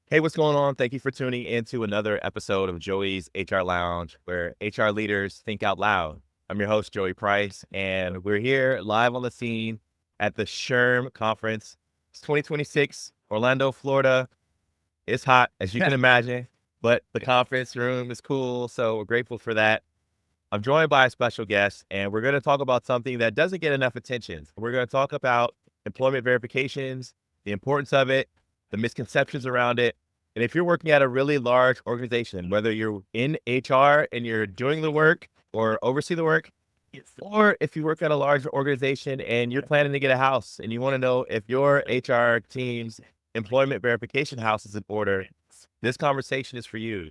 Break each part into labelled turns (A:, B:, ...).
A: Hey, what's going on? Thank you for tuning into another episode of Joey's HR Lounge, where HR leaders think out loud. I'm your host, Joey Price, and we're here live on the scene at the SHRM conference. It's 2026, Orlando, Florida. It's hot, as you can imagine, but the conference room is cool, so we're grateful for that. I'm joined by a special guest, and we're going to talk about something that doesn't get enough attention. We're going to talk about employment verifications, the importance of it, the misconceptions around it. And if you're working at a really large organization, whether you're in HR and you're doing the work or oversee the work, or if you work at a large organization and you're planning to get a house and you want to know if your HR team's employment verification house is in order, this conversation is for you.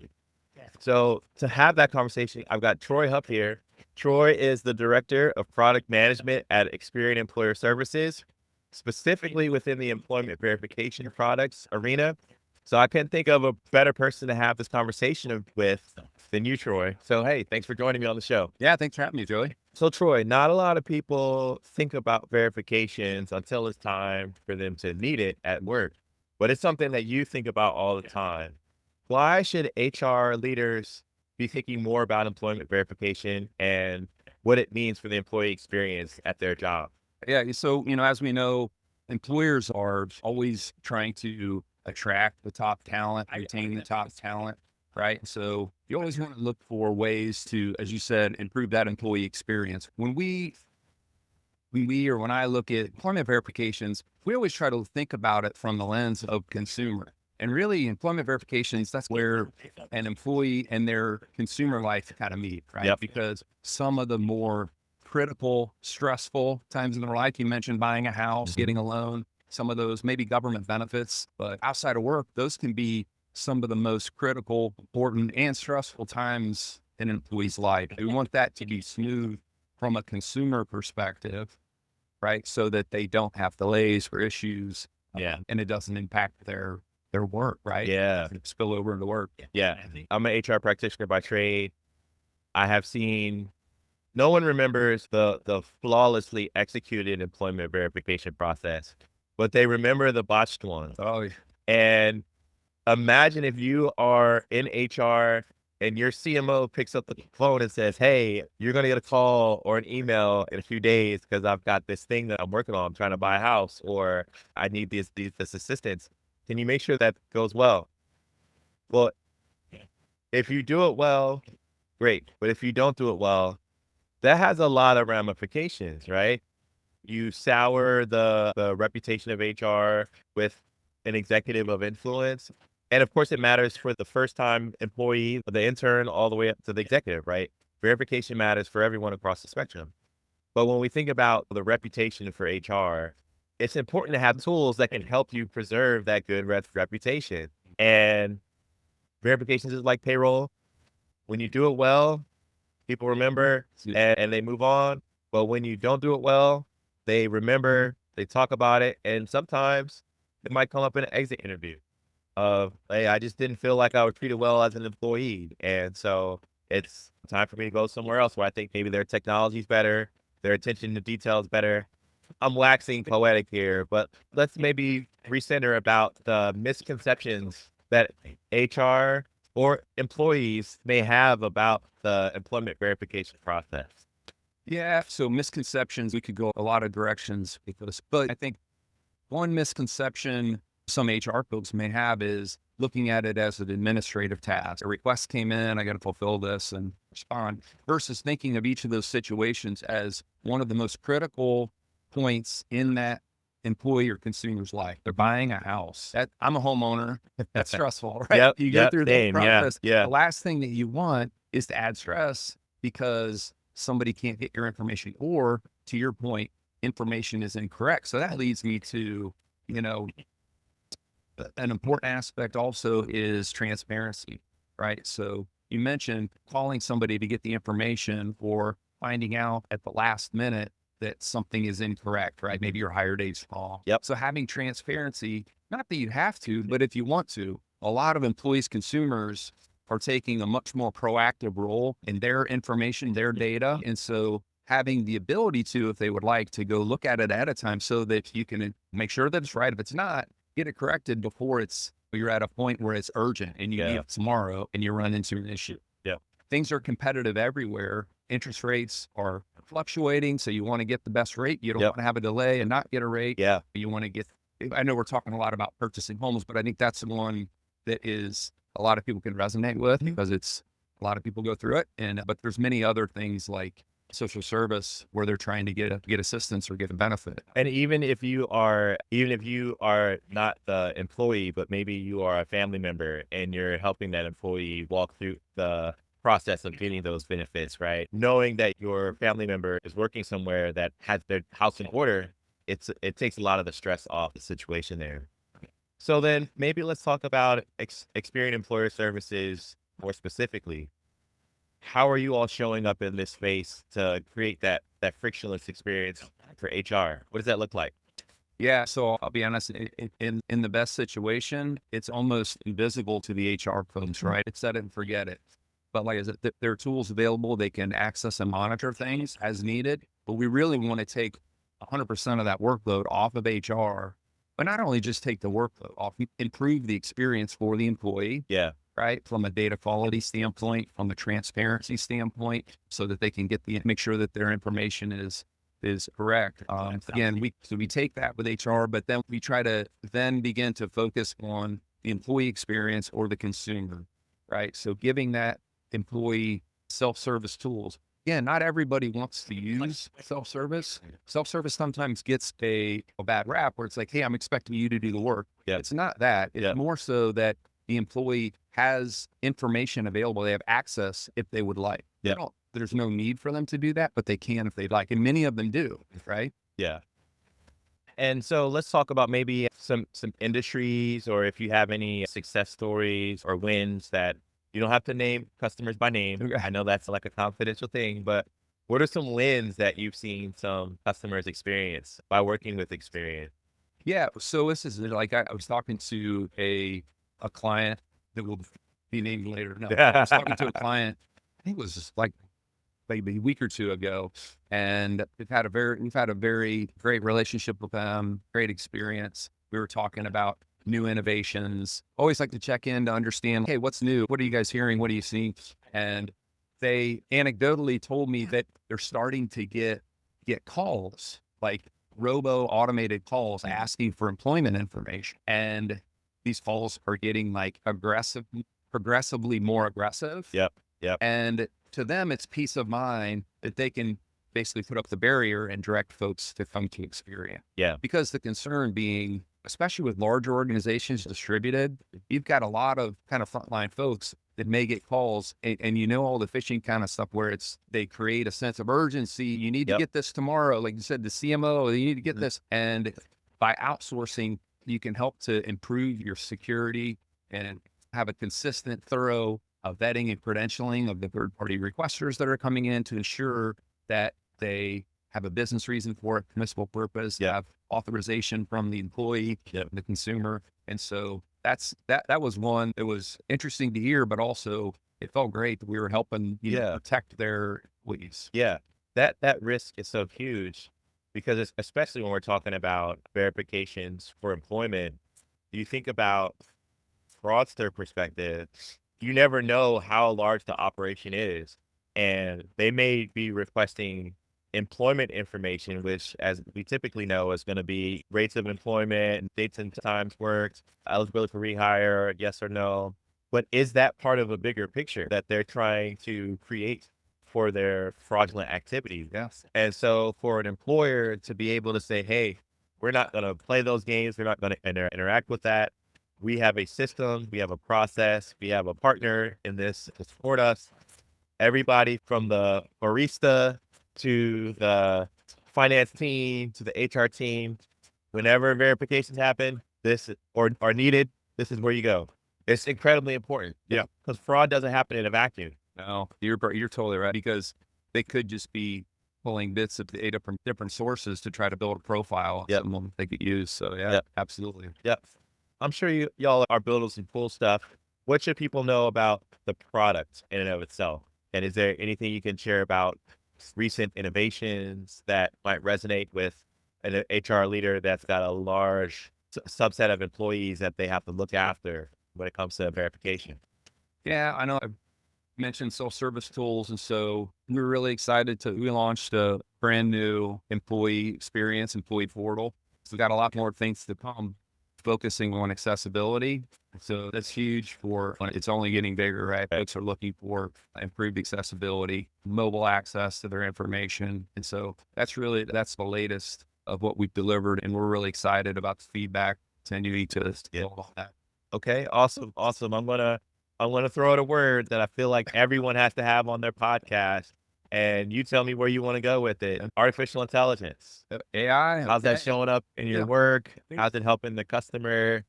A: So to have that conversation, I've got Troy Hupp here. Troy is the Director of Product Management at Experian Employer Services, specifically within the employment verification products arena. So I couldn't think of a better person to have this conversation with than you, Troy. So, hey, thanks for joining me on the show.
B: Yeah, thanks for having me, Joey.
A: So, Troy, not a lot of people think about verifications until it's time for them to need it at work, but it's something that you think about all the time. Why should HR leaders be thinking more about employment verification and what it means for the employee experience at their job?
B: Yeah, so as we know, employers are always trying to attract the top talent, retain the top talent, right? So you always want to look for ways to, as you said, improve that employee experience. When I look at employment verifications, we always try to think about it from the lens of consumer. And really, employment verifications, that's where an employee and their consumer life kind of meet, right?
A: Yep.
B: Because some of the more critical, stressful times in their life, you mentioned buying a house, getting a loan, some of those maybe government benefits, but outside of work, those can be some of the most critical, important, and stressful times in an employee's life. We want that to be smooth from a consumer perspective, right? So that they don't have delays or issues,
A: Yeah.
B: and it doesn't impact their work, right?
A: Yeah.
B: Spill over into work.
A: Yeah. I'm an HR practitioner by trade. I have seen no one remembers the flawlessly executed employment verification process, but they remember the botched ones.
B: Oh, yeah.
A: And imagine if you are in HR and your CMO picks up the phone and says, "Hey, you're gonna get a call or an email in a few days because I've got this thing that I'm working on. I'm trying to buy a house, or I need this assistance. Can you make sure that goes well?" Well, if you do it well, great. But if you don't do it well, that has a lot of ramifications, right? You sour the reputation of HR with an executive of influence. And of course, it matters for the first time employee, the intern, all the way up to the executive, right? Verification matters for everyone across the spectrum. But when we think about the reputation for HR, it's important to have tools that can help you preserve that good reputation. And verifications is like payroll. When you do it well, people remember and they move on. But when you don't do it well, they remember, they talk about it, and sometimes it might come up in an exit interview of, "Hey, I just didn't feel like I was treated well as an employee. And so it's time for me to go somewhere else where I think maybe their technology's better, their attention to detail is better." I'm waxing poetic here, but let's maybe recenter about the misconceptions that HR or employees may have about the employment verification process.
B: Yeah. So misconceptions, we could go a lot of directions with this, but I think one misconception some HR folks may have is looking at it as an administrative task. A request came in, I got to fulfill this and respond, versus thinking of each of those situations as one of the most critical points in that employee or consumer's life. They're buying a house. I'm a homeowner. That's stressful, right?
A: Yep,
B: You go
A: yep,
B: through that
A: same, yeah,
B: process.
A: yeah.
B: The last thing that you want is to add stress because somebody can't get your information, or to your point, information is incorrect. So that leads me to, you know, an important aspect also is transparency, right? So you mentioned calling somebody to get the information or finding out at the last minute that something is incorrect, right? Maybe your hire date's wrong.
A: Yep.
B: So having transparency, not that you have to, but if you want to, a lot of employees, consumers are taking a much more proactive role in their information, their data. And so having the ability to, if they would like, to go look at it at a time so that you can make sure that it's right. If it's not, get it corrected before it's you're at a point where it's urgent and you need
A: Yeah.
B: it tomorrow and you run into an issue.
A: Yeah.
B: Things are competitive everywhere. Interest rates are fluctuating. So you want to get the best rate. You don't
A: Yep.
B: want to have a delay and not get a rate.
A: Yeah.
B: You want to get, I know we're talking a lot about purchasing homes, but I think that's the one that is a lot of people can resonate with because it's a lot of people go through it. But there's many other things like social service where they're trying to get assistance or get a benefit.
A: And even if you are not the employee, but maybe you are a family member and you're helping that employee walk through the process of getting those benefits, right? Knowing that your family member is working somewhere that has their house in order, it takes a lot of the stress off the situation there. So then maybe let's talk about Experian Employer Services more specifically. How are you all showing up in this space to create that frictionless experience for HR? What does that look like?
B: Yeah, so I'll be honest, in the best situation, it's almost invisible to the HR folks, right? It's set it and forget it. But like I said, there are tools available. They can access and monitor things as needed. But we really want to take 100% of that workload off of HR, but not only just take the workload off, improve the experience for the employee,
A: Yeah.
B: right? From a data quality standpoint, from a transparency standpoint, so that they can make sure that their information is correct. Again, we take that with HR, but then we try to then begin to focus on the employee experience or the consumer, right? So giving that employee self-service tools. Again, not everybody wants to use self-service. Self-service sometimes gets a bad rap where it's like, hey, I'm expecting you to do the work.
A: Yeah.
B: It's not that. It's more so that the employee has information available. They have access if they would like.
A: Yeah.
B: There's no need for them to do that, but they can if they'd like. And many of them do, right?
A: Yeah. And so let's talk about maybe some industries, or if you have any success stories or wins that you don't have to name customers by name.
B: Okay.
A: I know that's like a confidential thing, but what are some wins that you've seen some customers experience by working with Experian?
B: Yeah. So this is like, I was talking to a client that will be named later. No, I was talking to a client, I think it was just like maybe a week or two ago, and we've had a very great relationship with them, great experience. We were talking about new innovations. Always like to check in to understand, hey, what's new? What are you guys hearing? What are you seeing? And they anecdotally told me that they're starting to get calls, like robo automated calls asking for employment information. And these calls are getting like progressively more aggressive.
A: Yep.
B: And to them, it's peace of mind that they can basically put up the barrier and direct folks to come to Experian.
A: Yeah.
B: Because the concern being, especially with larger organizations distributed, you've got a lot of kind of frontline folks that may get calls, and you know all the phishing kind of stuff where they create a sense of urgency. You need to get this tomorrow. Like you said, the CMO, you need to get this. And by outsourcing, you can help to improve your security and have a consistent, thorough vetting and credentialing of the third-party requesters that are coming in to ensure that they have a business reason for it, permissible purpose, have authorization from the employee, the consumer. And so that was one that was interesting to hear, but also it felt great that we were helping protect their employees.
A: Yeah. That risk is so huge because especially when we're talking about verifications for employment, you think about fraudster perspective, you never know how large the operation is. And they may be requesting employment information, which, as we typically know, is going to be rates of employment, dates and times worked, eligibility for rehire, yes or no. But is that part of a bigger picture that they're trying to create for their fraudulent activities?
B: Yes.
A: And so for an employer to be able to say, hey, we're not going to play those games, we're not going to interact with that. We have a system, we have a process, we have a partner in this to support us. Everybody from the barista to the finance team to the HR team, whenever verifications happen, this or are needed, this is where you go. It's incredibly important.
B: Yeah.
A: Because fraud doesn't happen in a vacuum.
B: No, you're totally right, because they could just be pulling bits of data from different sources to try to build a profile of someone they could use. So absolutely.
A: Yep. I'm sure y'all are building some cool stuff. What should people know about the product in and of itself? And is there anything you can share about recent innovations that might resonate with an HR leader that's got a large subset of employees that they have to look after when it comes to verification.
B: Yeah, I know. I mentioned self-service tools, and so we're really excited we launched a brand new employee experience, employee portal. So we got a lot more things to come, focusing on accessibility. So that's huge for when it's only getting bigger, right? Folks are looking for improved accessibility, mobile access to their information. And so that's the latest of what we've delivered. And we're really excited about the feedback continuing to build on that.
A: Okay, awesome, awesome. I'm gonna throw out a word that I feel like everyone has to have on their podcast, and you tell me where you want to go with it. Artificial intelligence.
B: AI.
A: How's that
B: Okay.
A: showing up in your
B: Yeah.
A: work? How's it helping the customer?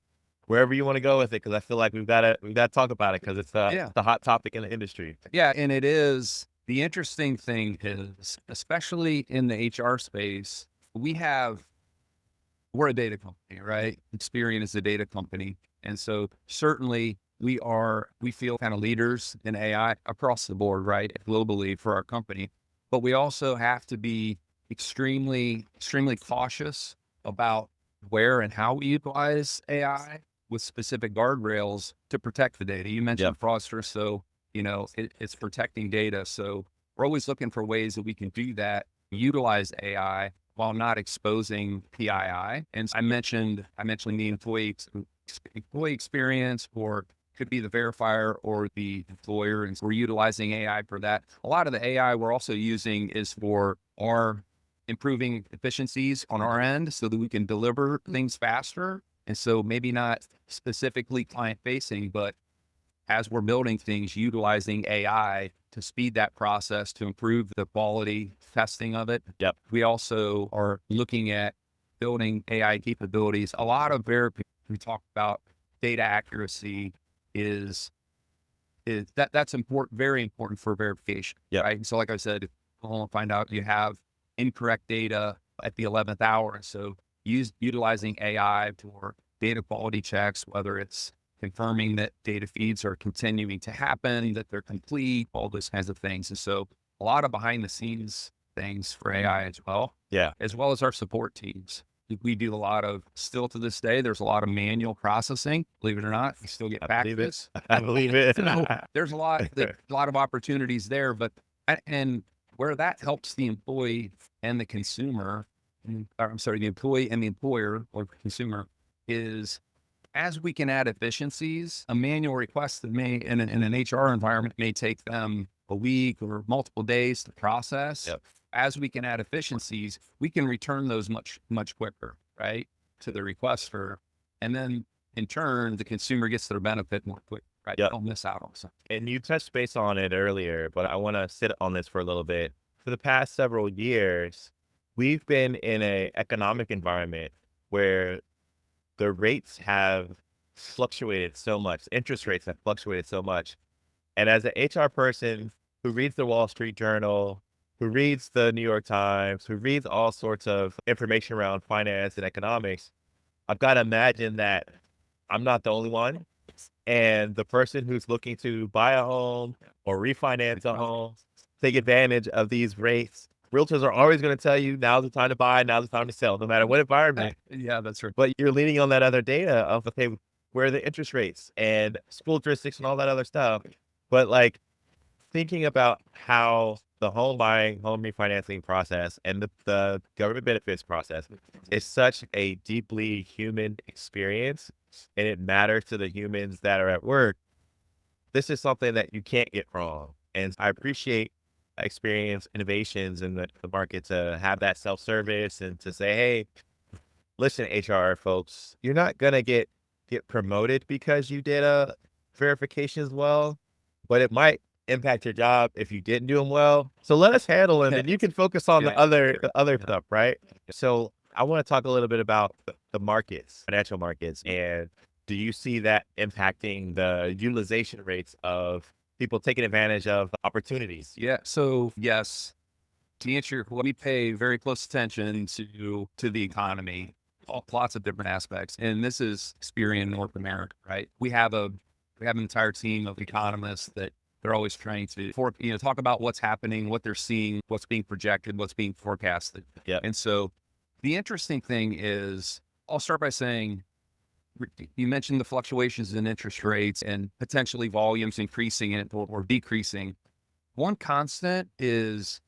A: Wherever you want to go with it, because I feel like we've got to talk about it because it's
B: Yeah.
A: the hot topic in the industry.
B: Yeah. And it is the interesting thing is, especially in the HR space, we're a data company, right? Experian is a data company. And so certainly we feel kind of leaders in AI across the board, right? Globally for our company, but we also have to be extremely cautious about where and how we utilize AI with specific guardrails to protect the data. You mentioned fraudsters, so it's protecting data. So we're always looking for ways that we can do that, utilize AI while not exposing PII. And I mentioned the employee experience, or could be the verifier or the employer. And we're utilizing AI for that. A lot of the AI we're also using is for our improving efficiencies on our end so that we can deliver things faster. And so maybe not specifically client facing, but as we're building things, utilizing AI to speed that process, to improve the quality testing of it.
A: Yep.
B: We also are looking at building AI capabilities. A lot of we talk about data accuracy that's important, very important for verification.
A: Yep.
B: Right. So like I said, we'll find out you have incorrect data at the 11th hour. So utilizing AI for data quality checks, whether it's confirming that data feeds are continuing to happen, that they're complete, all those kinds of things. And so a lot of behind the scenes things for AI as well.
A: Yeah.
B: As well as our support teams. We do a lot of, still to this day, there's a lot of manual processing. Believe it or not, we still get packages.
A: I believe it.
B: So there's a lot of opportunities there, and where that helps the employee and the consumer, or I'm sorry, the employee and the employer or consumer is, as we can add efficiencies, a manual request that may, in an HR environment, may take them a week or multiple days to process.
A: Yep.
B: As we can add efficiencies, we can return those much quicker, right, to the requester. And then in turn, the consumer gets their benefit more quick, right?
A: Yep.
B: Don't miss out on something.
A: And you touched base on it earlier, but I want to sit on this for a little bit. For the past several years, we've been in an economic environment where the rates have fluctuated so much. Interest rates have fluctuated so much. And as an HR person who reads the Wall Street Journal, who reads the New York Times, who reads all sorts of information around finance and economics, I've got to imagine that I'm not the only one. And the person who's looking to buy a home or refinance a home, take advantage of these rates. Realtors are always going to tell you now's the time to buy, now's the time to sell, no matter what environment.
B: Yeah, that's right.
A: But you're leaning on that other data of, okay, where are the interest rates and school jurisdiction, all that other stuff. But like thinking about how the home buying, home refinancing process and the government benefits process is such a deeply human experience, and it matters to the humans that are at work. This is something that you can't get wrong. And I appreciate experience innovations in the market to have that self-service and to say, hey, listen, HR folks, you're not gonna get promoted because you did a verification as well, but it might impact your job if you didn't do them well. So let us handle it, and you can focus on the other stuff, right? So I want to talk a little bit about the markets, financial markets, and do you see that impacting the utilization rates of people taking advantage of opportunities?
B: Yeah. So yes, to answer, we pay very close attention to the economy, lots of different aspects, and this is Experian North America, right? We have an entire team of economists that they're always trying to talk about what's happening, what they're seeing, what's being projected, what's being forecasted.
A: Yeah.
B: And so the interesting thing is, I'll start by saying you mentioned the fluctuations in interest rates and potentially volumes increasing or decreasing. One constant is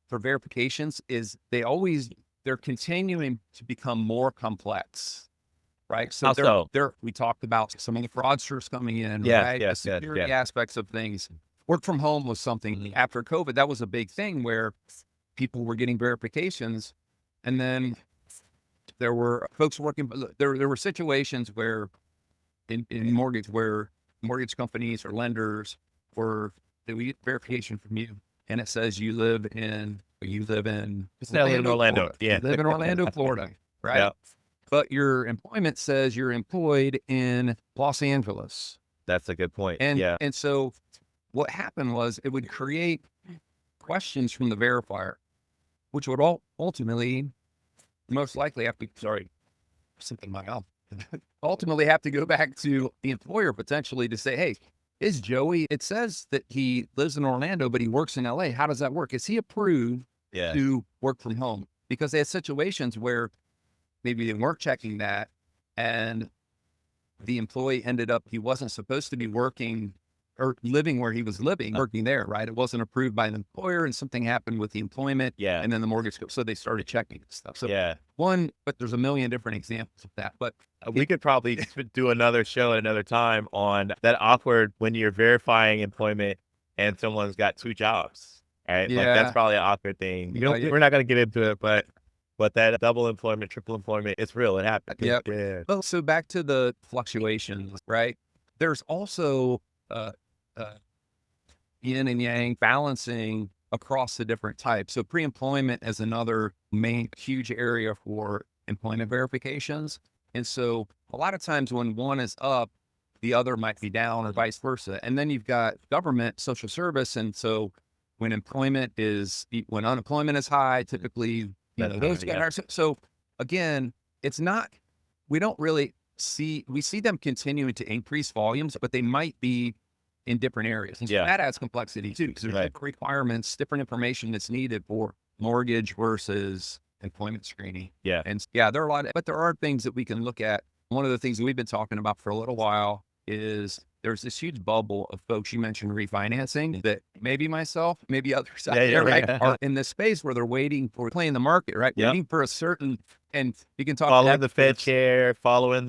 B: for verifications is they're continuing to become more complex, right? So
A: How so?
B: we talked about some of the fraudsters coming in,
A: Yes,
B: right? The
A: yes, yes,
B: security
A: yes.
B: aspects of things. Work from home was something after COVID, that was a big thing where people were getting verifications. And then there were folks working, there were situations where in mortgage where mortgage companies or lenders were, they would get verification from you. And it says you live in
A: Just now in Orlando.
B: Florida.
A: Yeah.
B: You live in Orlando, Florida, right?
A: Yeah.
B: But your employment says you're employed in Los Angeles.
A: That's a good point.
B: And
A: Yeah.
B: and so what happened was it would create questions from the verifier, which would ultimately most likely have to, something in my mouth, ultimately have to go back to the employer potentially to say, hey, is Joey, it says that he lives in Orlando, but he works in LA. How does that work? Is he approved
A: Yeah.
B: to work from home? Because they had situations where maybe they weren't checking that and the employee ended up, he wasn't supposed to be working or living where he was living, working there, right? It wasn't approved by the employer and something happened with the employment.
A: Yeah.
B: And then the mortgage, so they started checking stuff. So
A: Yeah.
B: but there's a million different examples of that. But
A: We could probably do another show at another time on that awkward when you're verifying employment and someone's got 2 jobs, right? Like that's
B: Yeah.
A: probably an awkward thing.
B: Yeah.
A: We're not going to get into it, but that double employment, triple employment, it's real. It happens.
B: Yeah.
A: Yeah.
B: Well, so back to the fluctuations, right? There's also yin and yang balancing across the different types. So pre-employment is another main huge area for employment verifications. And so a lot of times when one is up, the other might be down or vice versa. And then you've got government, social service. And so when unemployment is high, typically, those guys. So again, it's not, we don't really we see them continuing to increase volumes, but they might be in different areas. And so that adds complexity too, because there's different requirements, different information that's needed for mortgage versus employment screening.
A: Yeah.
B: And there are but there are things that we can look at. One of the things that we've been talking about for a little while is there's this huge bubble of folks, you mentioned refinancing, that maybe myself, maybe others out there, right, are in this space where they're waiting for playing the market, right? Waiting for a certain, and you can talk
A: following the Fed chair, following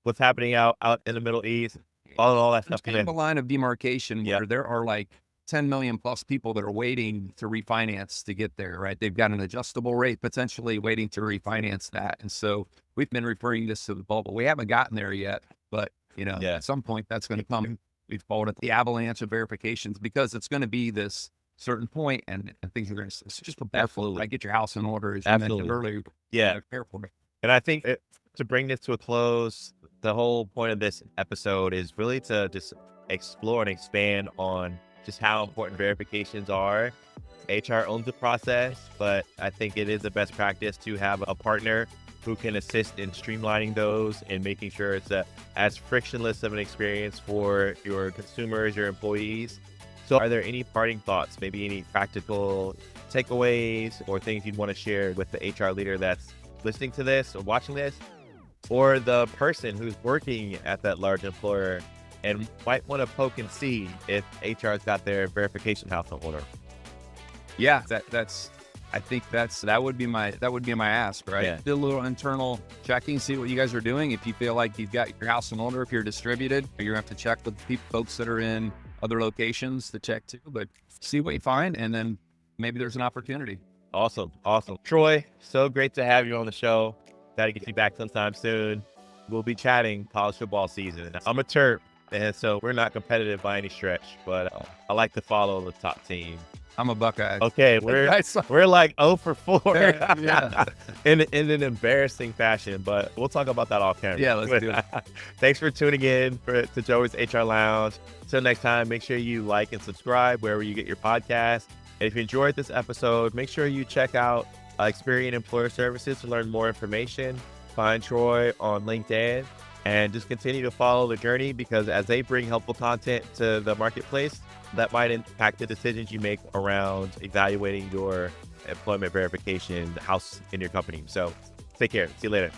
A: what's happening out in the Middle East, following all that stuff.
B: Kind of a line of demarcation where there are like 10 million plus people that are waiting to refinance to get there, right? They've got an adjustable rate potentially waiting to refinance that. And so we've been referring this to the bubble. We haven't gotten there yet, but at some point that's going to come. We've called it the avalanche of verifications because it's going to be this certain point and things are going to, it's just absolutely like get your house in order as you mentioned earlier.
A: Yeah.
B: Prepare for it.
A: And I think to bring this to a close, the whole point of this episode is really to just explore and expand on just how important verifications are. HR owns the process, but I think it is the best practice to have a partner who can assist in streamlining those and making sure it's as frictionless of an experience for your consumers, your employees. So are there any parting thoughts, maybe any practical takeaways or things you'd want to share with the HR leader that's listening to this or watching this, or the person who's working at that large employer and might want to poke and see if HR's got their verification house in order?
B: Yeah, I think that would be my ask, right?
A: Yeah.
B: Do a little internal checking, see what you guys are doing. If you feel like you've got your house in order, if you're distributed, you're gonna have to check with folks that are in other locations to check too, but see what you find and then maybe there's an opportunity.
A: Awesome. Troy, so great to have you on the show. Got to get you back sometime soon. We'll be chatting college football season. I'm a Terp, and so we're not competitive by any stretch, but I like to follow the top team.
B: I'm a Buckeye.
A: Okay, we're like 0 for 4
B: Yeah.
A: in an embarrassing fashion, but we'll talk about that off camera.
B: Yeah, let's do it.
A: Thanks for tuning in to Joey's HR Lounge. Until next time, make sure you like and subscribe wherever you get your podcast. And if you enjoyed this episode, make sure you check out Experian Employer Services to learn more information. Find Troy on LinkedIn and just continue to follow the journey, because as they bring helpful content to the marketplace, that might impact the decisions you make around evaluating your employment verification house in your company. So take care. See you later.